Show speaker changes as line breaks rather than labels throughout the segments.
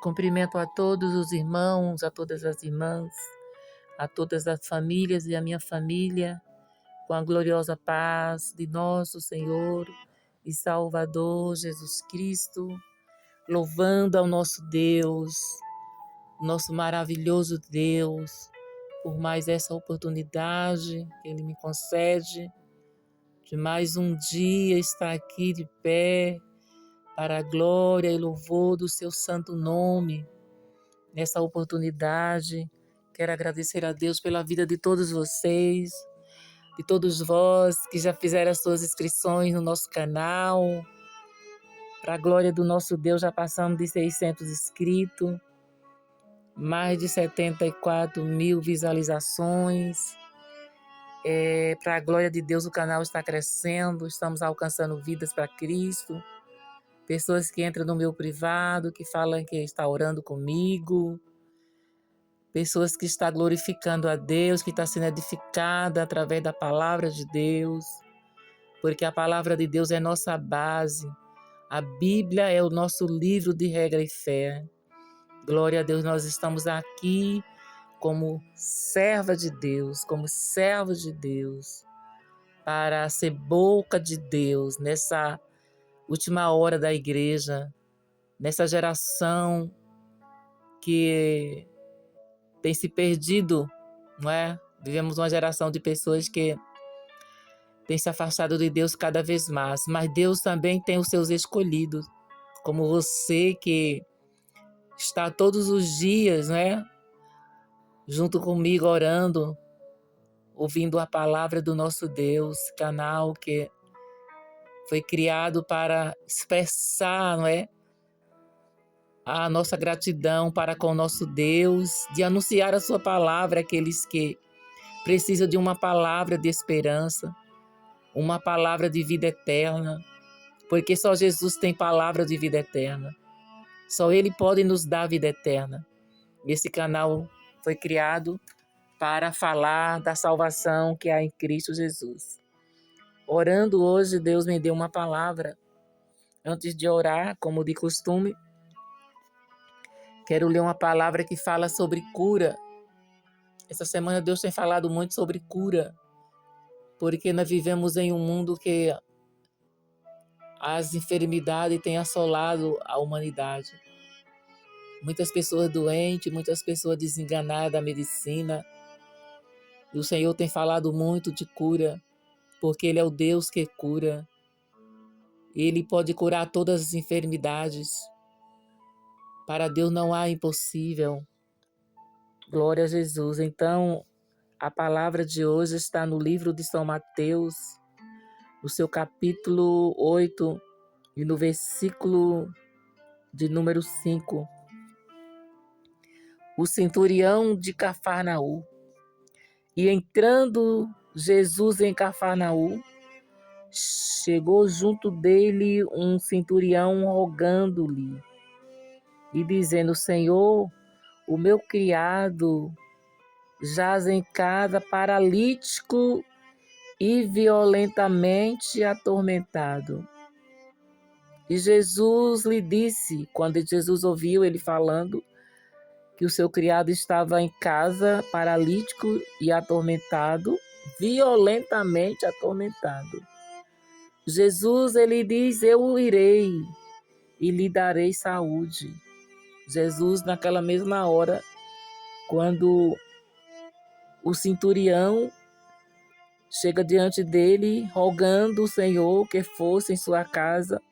Cumprimento a todos os irmãos, a todas as irmãs, a todas as famílias e a minha família, com a gloriosa paz de nosso Senhor e Salvador Jesus Cristo, louvando ao nosso Deus, nosso maravilhoso Deus, por mais essa oportunidade que Ele me concede, de mais um dia estar aqui de pé, para a glória e louvor do seu santo nome. Nessa oportunidade, quero agradecer a Deus pela vida de todos vocês, de todos vós que já fizeram as suas inscrições no nosso canal. Para a glória do nosso Deus, já passamos de 600 inscritos, mais de 74 mil visualizações. Para a glória de Deus, o canal está crescendo, estamos alcançando vidas para Cristo. Pessoas que entram no meu privado, que falam que está orando comigo. Pessoas que estão glorificando a Deus, que está sendo edificada através da palavra de Deus. Porque a palavra de Deus é nossa base. A Bíblia é o nosso livro de regra e fé. Glória a Deus, nós estamos aqui como serva de Deus, como servos de Deus, para ser boca de Deus nessa última hora da igreja, nessa geração que tem se perdido, não é? Vivemos uma geração de pessoas que tem se afastado de Deus cada vez mais, mas Deus também tem os seus escolhidos, como você que está todos os dias, né? Junto comigo orando, ouvindo a palavra do nosso Deus, canal que foi criado para expressar, não é? A nossa gratidão para com o nosso Deus, de anunciar a sua palavra àqueles que precisam de uma palavra de esperança, uma palavra de vida eterna, porque só Jesus tem palavra de vida eterna. Só Ele pode nos dar vida eterna. Esse canal foi criado para falar da salvação que há em Cristo Jesus. Orando hoje, Deus me deu uma palavra. Antes de orar, como de costume, quero ler uma palavra que fala sobre cura. Essa semana Deus tem falado muito sobre cura, porque nós vivemos em um mundo que as enfermidades têm assolado a humanidade. Muitas pessoas doentes, muitas pessoas desenganadas da medicina. E o Senhor tem falado muito de cura, porque Ele é o Deus que cura. Ele pode curar todas as enfermidades. Para Deus não há impossível. Glória a Jesus. Então, a palavra de hoje está no livro de São Mateus, no seu capítulo 8 e no versículo de número 5. O centurião de Cafarnaum. E entrando Jesus em Cafarnaum, chegou junto dele um centurião rogando-lhe e dizendo: Senhor, o meu criado jaz em casa paralítico e violentamente atormentado. E Jesus lhe disse, quando Jesus ouviu ele falando, que o seu criado estava em casa paralítico e atormentado, violentamente atormentado. Jesus, ele diz: eu irei e lhe darei saúde. Jesus, naquela mesma hora, quando o centurião chega diante dele, rogando o Senhor que fosse em sua casa,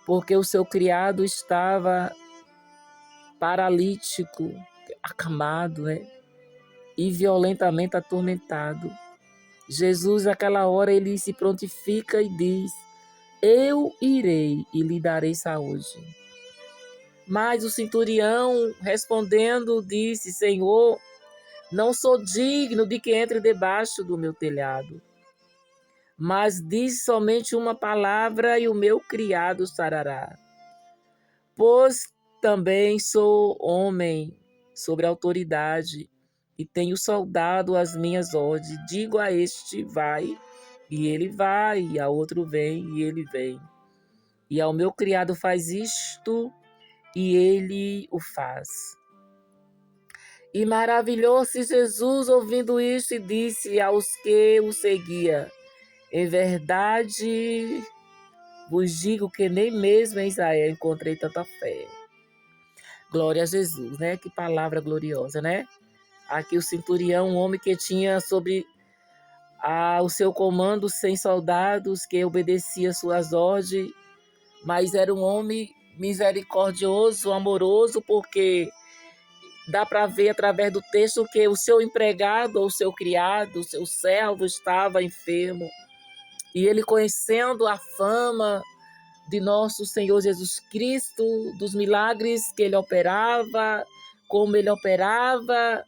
porque o seu criado estava paralítico, acamado, né? E violentamente atormentado. Jesus, naquela hora, ele se prontifica e diz: eu irei e lhe darei saúde. Mas o centurião, respondendo, disse: Senhor, não sou digno de que entre debaixo do meu telhado, mas diz somente uma palavra e o meu criado sarará. Pois também sou homem sobre autoridade e tenho soldado às minhas ordens. Digo a este: vai, e ele vai, e a outro: vem, e ele vem. E ao meu criado: faz isto, e ele o faz. E maravilhou-se Jesus ouvindo isso e disse aos que o seguiam: em verdade vos digo que nem mesmo em Israel encontrei tanta fé. Glória a Jesus, né? Que palavra gloriosa, né? Aqui o centurião, um homem que tinha sobre o seu comando 100 soldados, que obedecia suas ordens, mas era um homem misericordioso, amoroso, porque dá para ver através do texto que o seu empregado, ou o seu criado, o seu servo estava enfermo. E ele, conhecendo a fama de nosso Senhor Jesus Cristo, dos milagres que ele operava, como ele operava,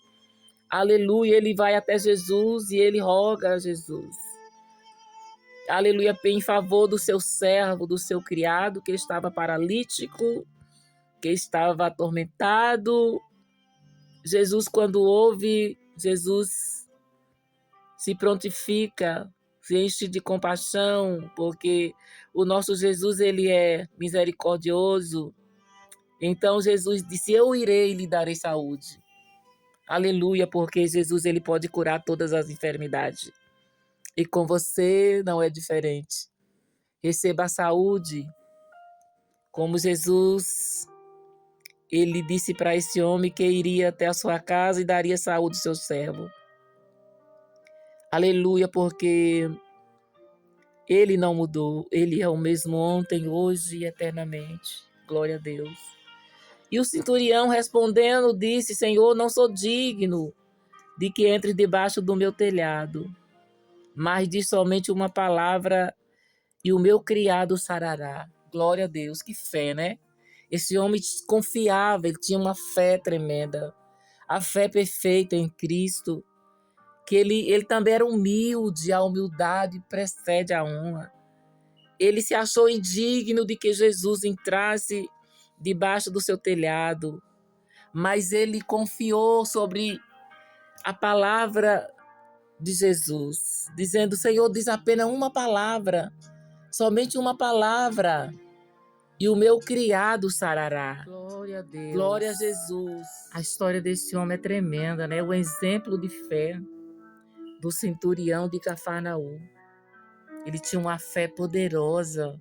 aleluia, ele vai até Jesus e ele roga a Jesus. Aleluia, em favor do seu servo, do seu criado, que estava paralítico, que estava atormentado. Jesus, quando ouve, Jesus se prontifica, se enche de compaixão, porque o nosso Jesus, ele é misericordioso. Então Jesus disse: eu irei e lhe darei saúde. Aleluia, porque Jesus, ele pode curar todas as enfermidades. E com você não é diferente. Receba a saúde, como Jesus, ele disse para esse homem que iria até a sua casa e daria saúde ao seu servo. Aleluia, porque ele não mudou, ele é o mesmo ontem, hoje e eternamente. Glória a Deus. E o centurião respondendo disse: Senhor, não sou digno de que entre debaixo do meu telhado, mas diz somente uma palavra e o meu criado sarará. Glória a Deus, que fé, né? Esse homem confiava, ele tinha uma fé tremenda, a fé perfeita em Cristo, que ele também era humilde, a humildade precede a honra. Ele se achou indigno de que Jesus entrasse debaixo do seu telhado, mas ele confiou sobre a palavra de Jesus, dizendo: Senhor, diz apenas uma palavra, somente uma palavra, e o meu criado sarará. Glória a Deus. Glória a Jesus. A história desse homem é tremenda, né? O exemplo de fé do centurião de Cafarnaum. Ele tinha uma fé poderosa.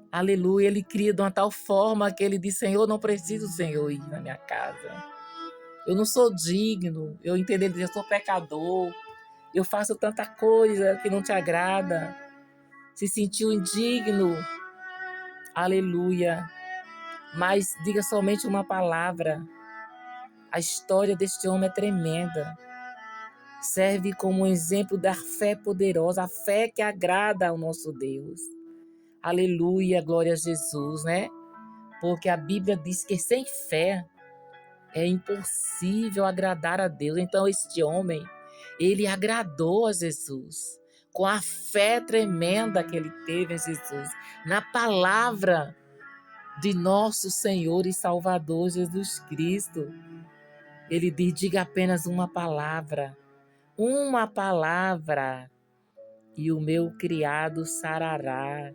Aleluia. Ele cria de uma tal forma que ele diz: Senhor, não preciso, Senhor, ir na minha casa. Eu não sou digno. Eu entendo, ele diz: eu sou pecador. Eu faço tanta coisa que não te agrada. Se sentiu indigno. Aleluia. Mas diga somente uma palavra. A história deste homem é tremenda. Serve como um exemplo da fé poderosa, a fé que agrada ao nosso Deus. Aleluia, glória a Jesus, né? Porque a Bíblia diz que sem fé é impossível agradar a Deus. Então este homem, ele agradou a Jesus com a fé tremenda que ele teve em Jesus, na palavra de nosso Senhor e Salvador Jesus Cristo. Ele diz: diga apenas uma palavra, e o meu criado sarará.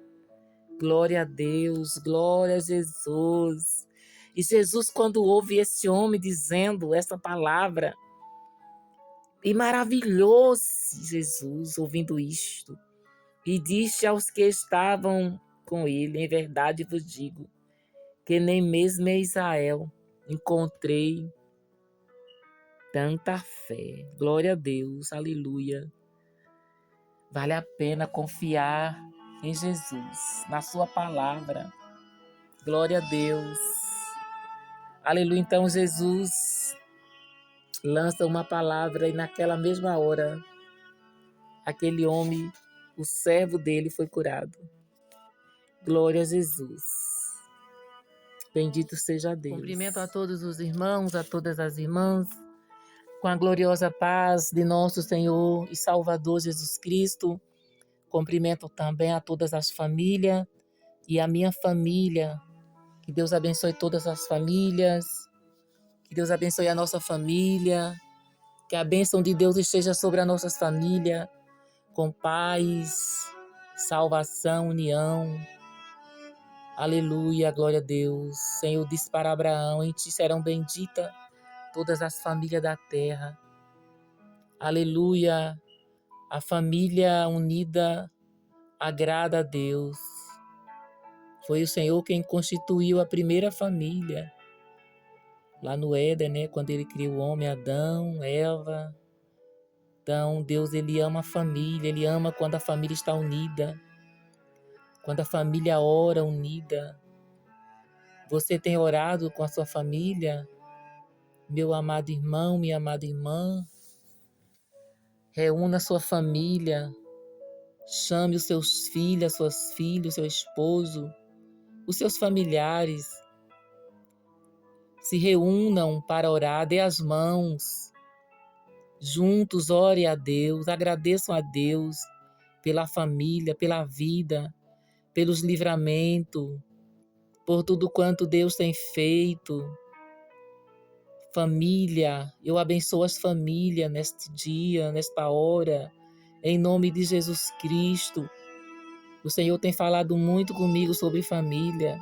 Glória a Deus, glória a Jesus. E Jesus, quando ouve esse homem dizendo essa palavra, e maravilhou-se Jesus ouvindo isto, e disse aos que estavam com ele: em verdade vos digo, que nem mesmo em Israel encontrei tanta fé. Glória a Deus, aleluia. Vale a pena confiar em Jesus, na sua palavra. Glória a Deus. Aleluia. Então Jesus lança uma palavra e naquela mesma hora, aquele homem, o servo dele, foi curado. Glória a Jesus. Bendito seja Deus. Cumprimento a todos os irmãos, a todas as irmãs, com a gloriosa paz de nosso Senhor e Salvador Jesus Cristo. Cumprimento também a todas as famílias e a minha família. Que Deus abençoe todas as famílias. Que Deus abençoe a nossa família. Que a bênção de Deus esteja sobre as nossas famílias, com paz, salvação, união. Aleluia, glória a Deus. Senhor disse para Abraão: em ti serão benditas todas as famílias da terra. Aleluia, a família unida agrada a Deus. Foi o Senhor quem constituiu a primeira família, lá no Éden, né? Quando Ele criou o homem, Adão, Eva. Então, Deus, Ele ama a família, Ele ama quando a família está unida, quando a família ora unida. Você tem orado com a sua família? Meu amado irmão, minha amada irmã, reúna a sua família, chame os seus filhos, as suas filhas, o seu esposo, os seus familiares, se reúnam para orar, dê as mãos, juntos ore a Deus, agradeçam a Deus pela família, pela vida, pelos livramentos, por tudo quanto Deus tem feito. Família, eu abençoo as famílias neste dia, nesta hora, em nome de Jesus Cristo. O Senhor tem falado muito comigo sobre família.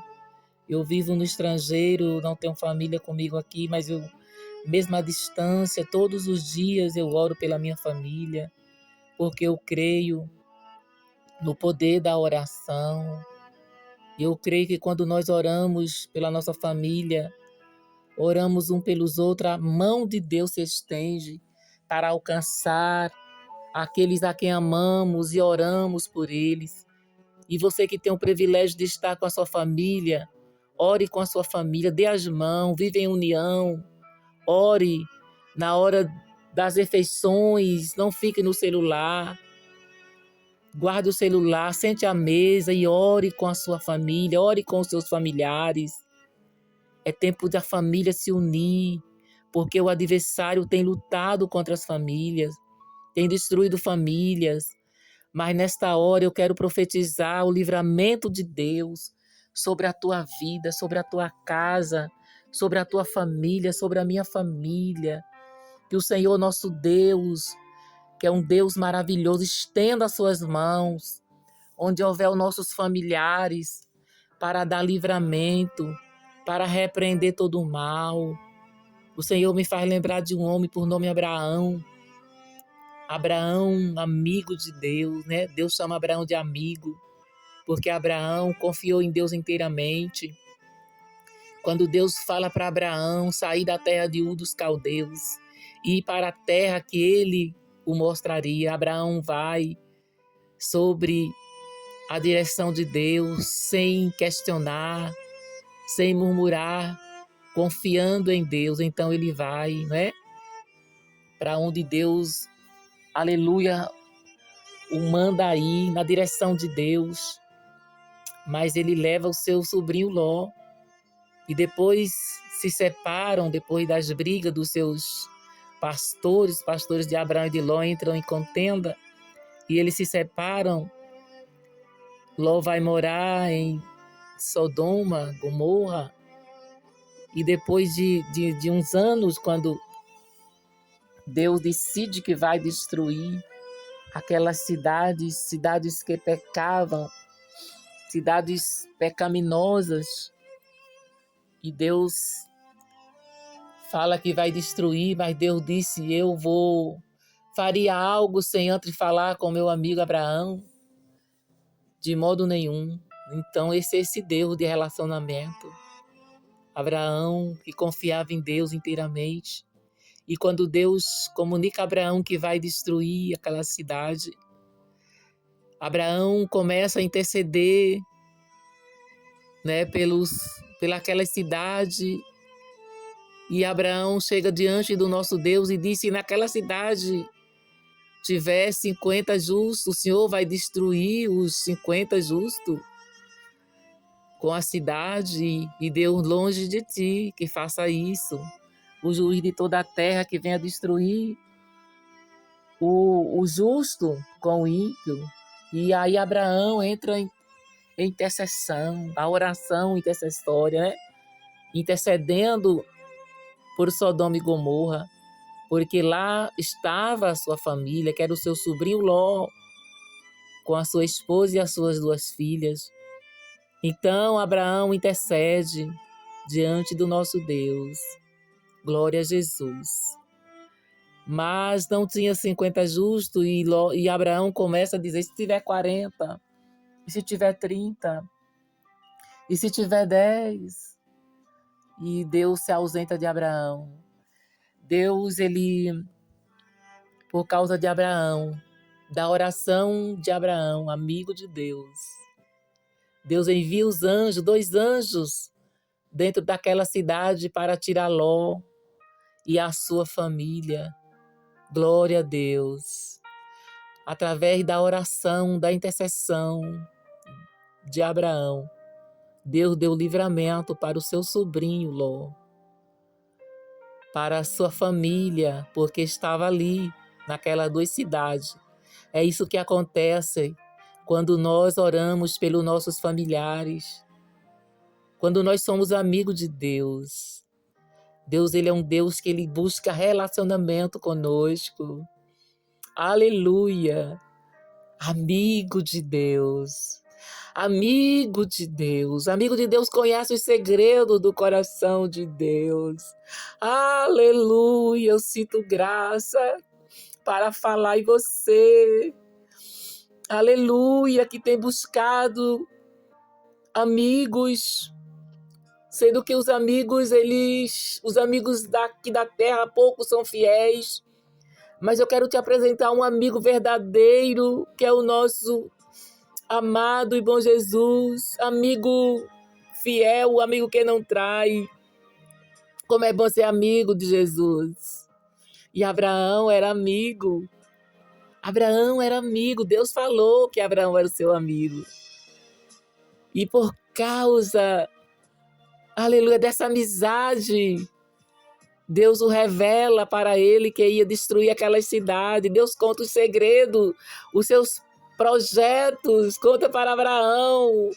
Eu vivo no estrangeiro, não tenho família comigo aqui, mas eu, mesmo à distância, todos os dias eu oro pela minha família, porque eu creio no poder da oração. Eu creio que quando nós oramos pela nossa família, oramos um pelos outros, a mão de Deus se estende para alcançar aqueles a quem amamos e oramos por eles. E você que tem o privilégio de estar com a sua família, ore com a sua família, dê as mãos, vive em união, ore na hora das refeições, não fique no celular, guarde o celular, sente à mesa e ore com a sua família, ore com os seus familiares. É tempo da família se unir, porque o adversário tem lutado contra as famílias, tem destruído famílias. Mas nesta hora eu quero profetizar o livramento de Deus sobre a tua vida, sobre a tua casa, sobre a tua família, sobre a minha família. Que o Senhor nosso Deus, que é um Deus maravilhoso, estenda as suas mãos, onde houver os nossos familiares, para dar livramento, para repreender todo o mal. O Senhor me faz lembrar de um homem por nome Abraão. Abraão, amigo de Deus, né? Deus chama Abraão de amigo, porque Abraão confiou em Deus inteiramente. Quando Deus fala para Abraão sair da terra de Ur dos Caldeus e ir para a terra que ele o mostraria, Abraão vai sobre a direção de Deus, sem questionar, sem murmurar, confiando em Deus. Então ele vai, né? Para onde Deus, aleluia, o manda ir na direção de Deus, mas ele leva o seu sobrinho Ló e depois se separam, depois das brigas dos seus pastores de Abraão e de Ló entram em contenda e eles se separam. Ló vai morar em Sodoma, Gomorra, e depois de uns anos, quando Deus decide que vai destruir aquelas cidades que pecavam, cidades pecaminosas, e Deus fala que vai destruir, mas Deus disse: faria algo sem antes falar com meu amigo Abraão, de modo nenhum. Então esse Deus de relacionamento, Abraão que confiava em Deus inteiramente, e quando Deus comunica a Abraão que vai destruir aquela cidade, Abraão começa a interceder, né, pelaquela cidade, e Abraão chega diante do nosso Deus e disse: se naquela cidade tiver 50 justos, o Senhor vai destruir os 50 justos com a cidade, e Deus longe de ti que faça isso. O juiz de toda a terra que venha destruir o justo com o ímpio. E aí Abraão entra em intercessão, a oração intercessória, né? Intercedendo por Sodoma e Gomorra, porque lá estava a sua família, que era o seu sobrinho Ló, com a sua esposa e as suas 2 filhas. Então Abraão intercede diante do nosso Deus. Glória a Jesus. Mas não tinha 50 justos e Abraão começa a dizer, se tiver 40, e se tiver 30, e se tiver 10? E Deus se ausenta de Abraão. Deus, por causa de Abraão, da oração de Abraão, amigo de Deus, Deus envia os anjos, 2 anjos, dentro daquela cidade para tirar Ló e a sua família. Glória a Deus. Através da oração, da intercessão de Abraão, Deus deu livramento para o seu sobrinho Ló, para a sua família, porque estava ali, naquelas 2 cidades. É isso que acontece quando nós oramos pelos nossos familiares, quando nós somos amigos de Deus. Deus, ele é um Deus que ele busca relacionamento conosco. Aleluia! Amigo de Deus. Amigo de Deus. Amigo de Deus conhece os segredos do coração de Deus. Aleluia! Eu sinto graça para falar em você. Aleluia! Que tem buscado amigos, sendo que os amigos daqui da terra poucos são fiéis, mas eu quero te apresentar um amigo verdadeiro, que é o nosso amado e bom Jesus, amigo fiel, amigo que não trai. Como é bom ser amigo de Jesus. E Abraão era amigo. Abraão era amigo, Deus falou que Abraão era o seu amigo. E por causa, aleluia, dessa amizade, Deus o revela para ele que ia destruir aquela cidade. Deus conta os segredos, os seus projetos, conta para Abraão,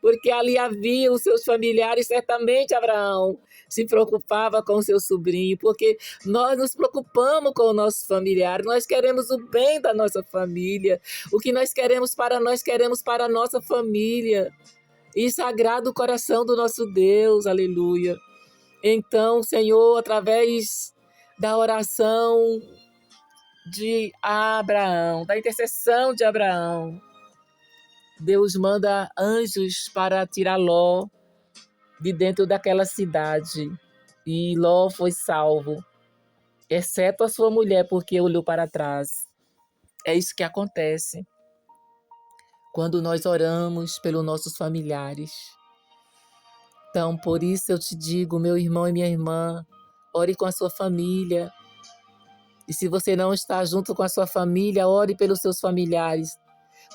porque ali havia os seus familiares. Certamente Abraão se preocupava com o seu sobrinho, porque nós nos preocupamos com os nossos familiares, nós queremos o bem da nossa família, o que nós queremos para a nossa família. Isso agrada o coração do nosso Deus, aleluia. Então, Senhor, através da oração de Abraão, da intercessão de Abraão, Deus manda anjos para tirar Ló de dentro daquela cidade. E Ló foi salvo, exceto a sua mulher, porque olhou para trás. É isso que acontece quando nós oramos pelos nossos familiares. Então, por isso eu te digo, meu irmão e minha irmã, ore com a sua família. E se você não está junto com a sua família, ore pelos seus familiares.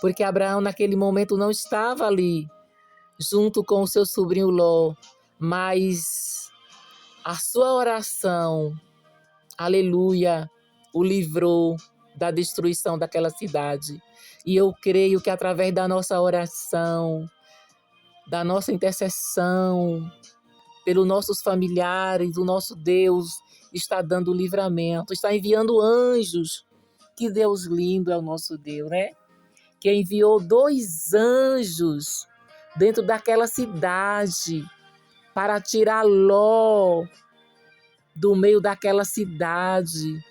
Porque Abraão, naquele momento, não estava ali, junto com o seu sobrinho Ló. Mas a sua oração, aleluia, o livrou da destruição daquela cidade. E eu creio que através da nossa oração, da nossa intercessão, pelos nossos familiares, o nosso Deus está dando livramento, está enviando anjos. Que Deus lindo é o nosso Deus, né? Que enviou 2 anjos dentro daquela cidade para tirar Ló do meio daquela cidade.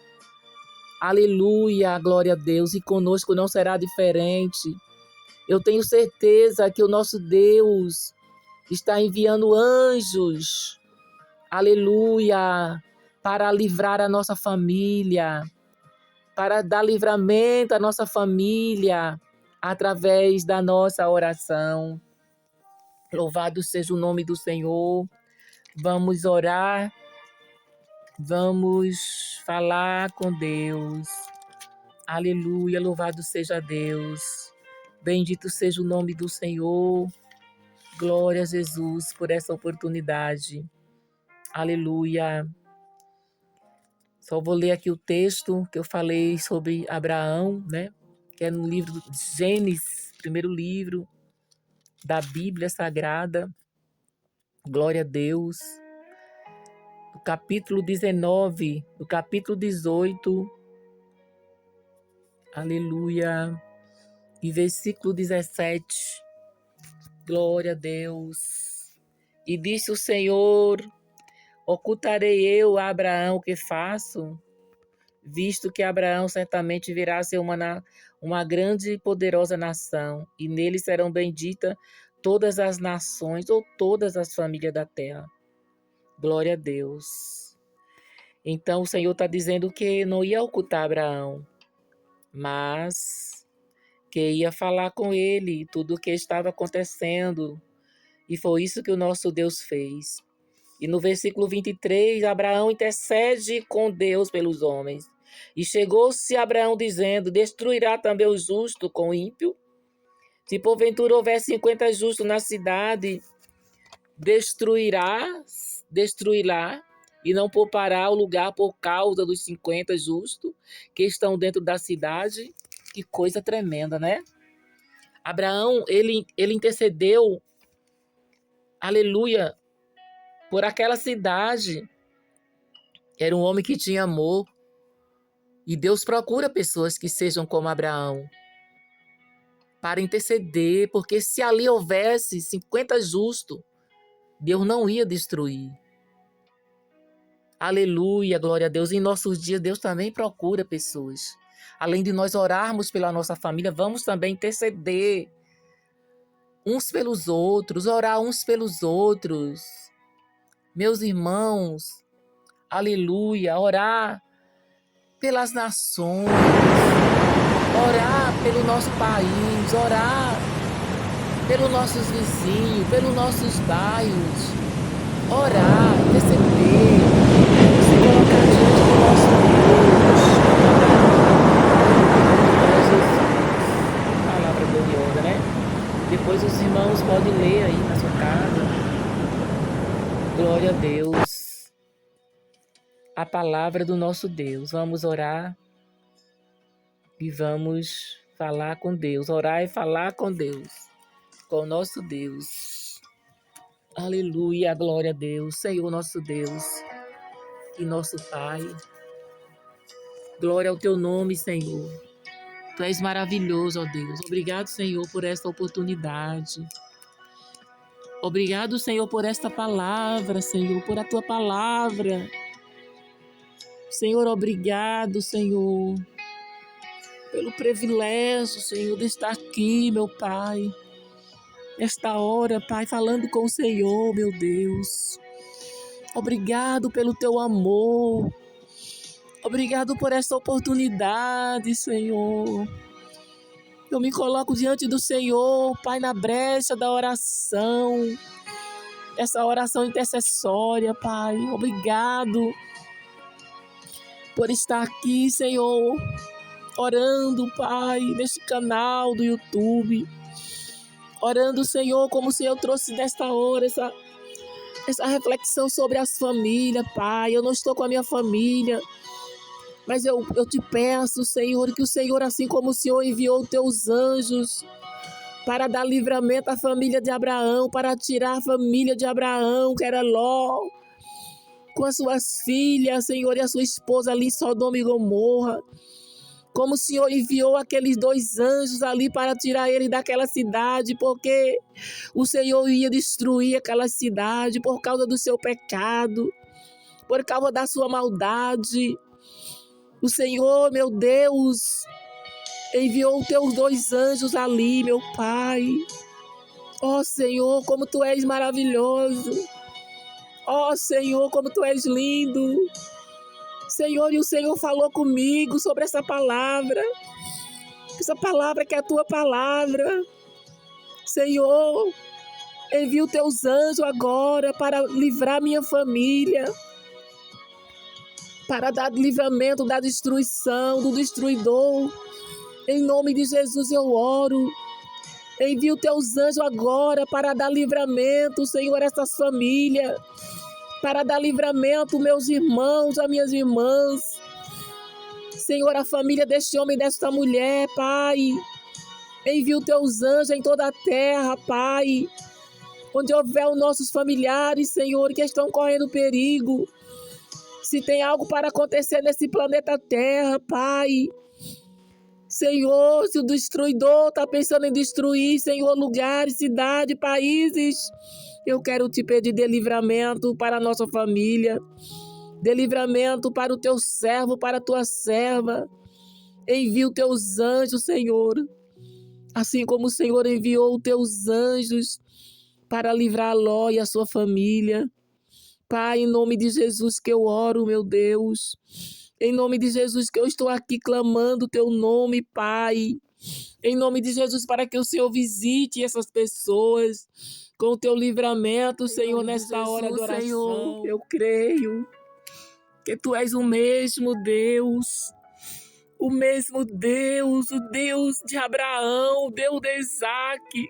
Aleluia, glória a Deus. E conosco não será diferente. Eu tenho certeza que o nosso Deus está enviando anjos, aleluia, para livrar a nossa família, para dar livramento à nossa família, através da nossa oração. Louvado seja o nome do Senhor. Vamos orar, vamos falar com Deus. Aleluia, louvado seja Deus. Bendito seja o nome do Senhor. Glória a Jesus por essa oportunidade. Aleluia. Só vou ler aqui o texto que eu falei sobre Abraão, né? Que é no livro de Gênesis, primeiro livro da Bíblia Sagrada. Glória a Deus. No capítulo 19, no capítulo 18. Aleluia. E versículo 17. Glória a Deus. E disse o Senhor: ocultarei eu a Abraão o que faço? Visto que Abraão certamente virá a ser uma grande e poderosa nação, e nele serão benditas todas as nações ou todas as famílias da terra. Glória a Deus. Então o Senhor está dizendo que não ia ocultar Abraão, mas que ia falar com ele tudo o que estava acontecendo. E foi isso que o nosso Deus fez. E no versículo 23, Abraão intercede com Deus pelos homens. E chegou-se Abraão dizendo: destruirá também o justo com o ímpio? Se porventura houver 50 justos na cidade, destruirá, e não poupará o lugar por causa dos 50 justos que estão dentro da cidade. Que coisa tremenda, né? Abraão, ele intercedeu, aleluia, por aquela cidade. Era um homem que tinha amor. E Deus procura pessoas que sejam como Abraão para interceder, porque se ali houvesse 50 justos, Deus não ia destruir. Aleluia, glória a Deus. Em nossos dias, Deus também procura pessoas. Além de nós orarmos pela nossa família, vamos também interceder uns pelos outros, orar uns pelos outros. Meus irmãos, aleluia, orar pelas nações, orar pelo nosso país, orar pelos nossos vizinhos, pelos nossos bairros, orar, receber, se colocar diante do nosso Deus. Jesus, palavra gloriosa, né? Depois os irmãos podem ler aí na sua casa. Glória a Deus. A palavra do nosso Deus. Vamos orar e vamos falar com Deus. Orar e falar com Deus, com o nosso Deus. Aleluia, glória a Deus. Senhor nosso Deus e nosso Pai. Glória ao teu nome, Senhor. Tu és maravilhoso, ó Deus. Obrigado, Senhor, por esta oportunidade. Obrigado, Senhor, por esta palavra, Senhor, por a tua palavra. Senhor, obrigado, Senhor, pelo privilégio, Senhor, de estar aqui, meu Pai, nesta hora, Pai, falando com o Senhor, meu Deus. Obrigado pelo teu amor. Obrigado por esta oportunidade, Senhor. Eu me coloco diante do Senhor, Pai, na brecha da oração, essa oração intercessória, Pai. Obrigado por estar aqui, Senhor, orando, Pai, neste canal do YouTube. Orando, Senhor, como o Senhor trouxe nesta hora essa reflexão sobre as famílias, Pai. Eu não estou com a minha família, mas eu te peço, Senhor, que o Senhor, assim como o Senhor enviou os teus anjos para dar livramento à família de Abraão, para tirar a família de Abraão, que era Ló, com as suas filhas, Senhor, e a sua esposa ali em Sodoma e Gomorra. Como o Senhor enviou aqueles 2 anjos ali para tirar eles daquela cidade, porque o Senhor ia destruir aquela cidade por causa do seu pecado, por causa da sua maldade. O Senhor, meu Deus, enviou os teus 2 anjos ali, meu Pai. Ó Senhor, como tu és maravilhoso. Ó Senhor, como tu és lindo. Senhor, e o Senhor falou comigo sobre essa palavra que é a tua palavra. Senhor, envia os teus anjos agora para livrar minha família, para dar livramento da destruição, do destruidor. Em nome de Jesus eu oro. Envia os teus anjos agora para dar livramento, Senhor, a essas famílias, para dar livramento, meus irmãos, as minhas irmãs. Senhor, a família deste homem e desta mulher, Pai. Envia os teus anjos em toda a terra, Pai. Onde houver os nossos familiares, Senhor, que estão correndo perigo. Se tem algo para acontecer nesse planeta Terra, Pai. Senhor, se o destruidor está pensando em destruir, Senhor, lugares, cidades, países, eu quero te pedir de livramento para a nossa família, de livramento para o teu servo, para a tua serva. Envia os teus anjos, Senhor, assim como o Senhor enviou os teus anjos para livrar Ló e a sua família. Pai, em nome de Jesus que eu oro, meu Deus. Em nome de Jesus que eu estou aqui clamando o teu nome, Pai. Em nome de Jesus, para que o Senhor visite essas pessoas com o teu livramento, Senhor, nesta hora de oração. Senhor, eu creio que tu és o mesmo Deus. O mesmo Deus, o Deus de Abraão, o Deus de Isaac,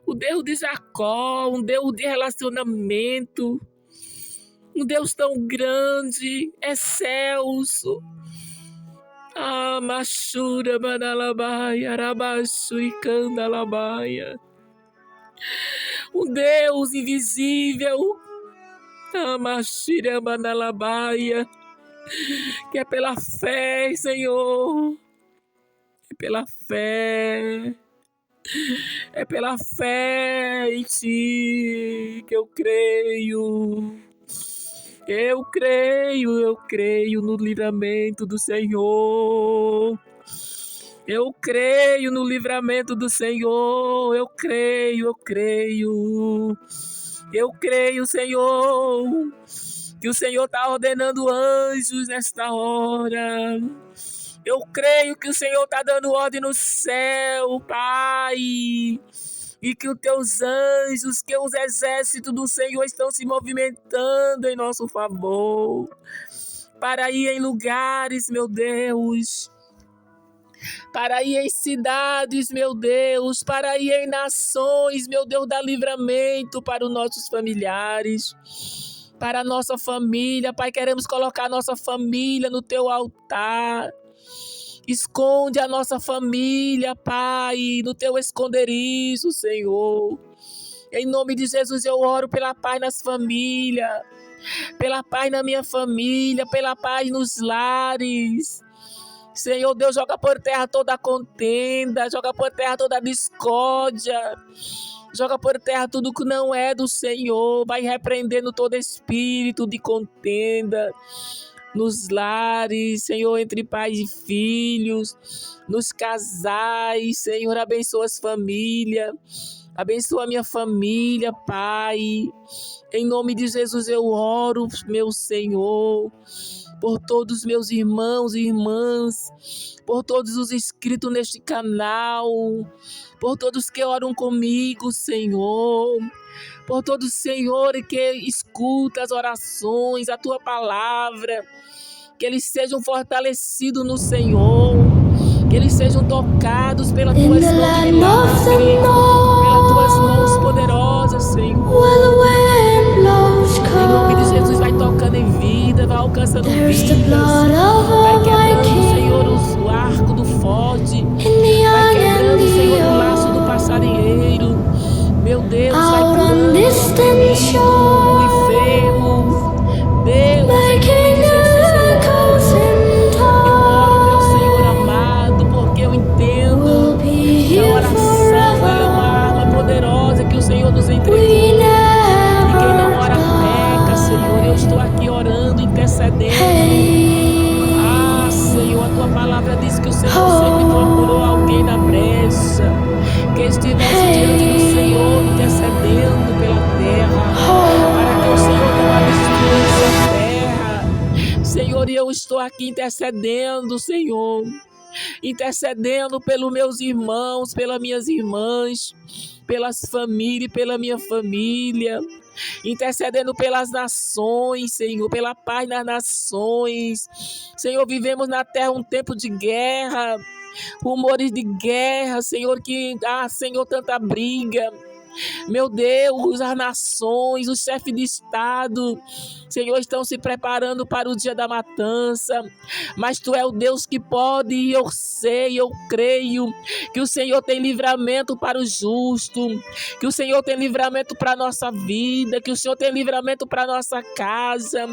o Deus de Jacó, um Deus de relacionamento, um Deus tão grande, excelso. Ah, Machura Manalabaia, Arabachuri Candalabaia. Um Deus invisível. Ah, Machira Manalabaia. Que é pela fé, Senhor. É pela fé. É pela fé em ti que eu creio. Eu creio no livramento do Senhor. Eu creio no livramento do Senhor. Eu creio. Eu creio, Senhor, que o Senhor está ordenando anjos nesta hora. Eu creio que o Senhor está dando ordem no céu, Pai. E que os teus anjos, que os exércitos do Senhor estão se movimentando em nosso favor. Para ir em lugares, meu Deus. Para ir em cidades, meu Deus. Para ir em nações, meu Deus, dá livramento para os nossos familiares. Para a nossa família, Pai, queremos colocar a nossa família no teu altar. Esconde a nossa família, Pai, no teu esconderijo, Senhor. Em nome de Jesus eu oro pela paz nas famílias, pela paz na minha família, pela paz nos lares. Senhor Deus, joga por terra toda a contenda, joga por terra toda a discórdia, joga por terra tudo que não é do Senhor, vai repreendendo todo espírito de contenda nos lares, Senhor, entre pais e filhos, nos casais, Senhor, abençoa as famílias, abençoa a minha família, Pai. Em nome de Jesus eu oro, meu Senhor, por todos os meus irmãos e irmãs, por todos os inscritos neste canal, por todos que oram comigo, Senhor, por todos, Senhor, que escutam as orações, a Tua palavra, que eles sejam fortalecidos no Senhor, que eles sejam tocados pelas Tuas mãos de milagre, pelas Tuas mãos poderosas, Senhor. Em nome de Jesus, vai tocando em vida, vai alcançando vidas, vai quebrando, Senhor, o arco do forte, vai quebrando, Senhor, o laço do passarinheiro. Meu Deus, vai curando o enfermo. Deus, em nome de Jesus, eu oro, meu Senhor amado, porque eu entendo que a oração é uma arma poderosa que o Senhor nos entregou. E quem não ora peca, Senhor. Eu estou aqui orando, intercedendo. Ah, Senhor, a Tua palavra diz que o Senhor sempre procurou alguém na brecha, que estivesse diante do Senhor, intercedendo pela terra, para que o Senhor não abençoe essa terra. Senhor, e eu estou aqui intercedendo, Senhor, intercedendo pelos meus irmãos, pelas minhas irmãs, pelas famílias, pela minha família, intercedendo pelas nações, Senhor, pela paz nas nações. Senhor, vivemos na terra um tempo de guerra, rumores de guerra, Senhor, Senhor, tanta briga. Meu Deus, as nações, os chefes de Estado, Senhor, estão se preparando para o dia da matança, mas Tu é o Deus que pode, e eu sei, eu creio, que o Senhor tem livramento para o justo, que o Senhor tem livramento para a nossa vida, que o Senhor tem livramento para a nossa casa,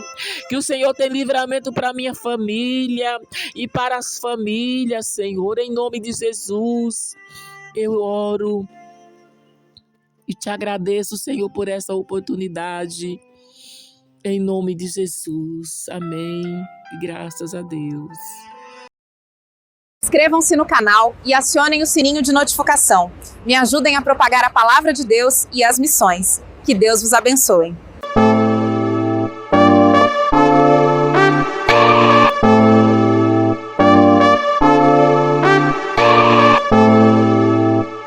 que o Senhor tem livramento para a minha família e para as famílias, Senhor, em nome de Jesus. Eu oro e te agradeço, Senhor, por essa oportunidade. Em nome de Jesus. Amém. E graças a Deus.
Inscrevam-se no canal e acionem o sininho de notificação. Me ajudem a propagar a palavra de Deus e as missões. Que Deus vos abençoe.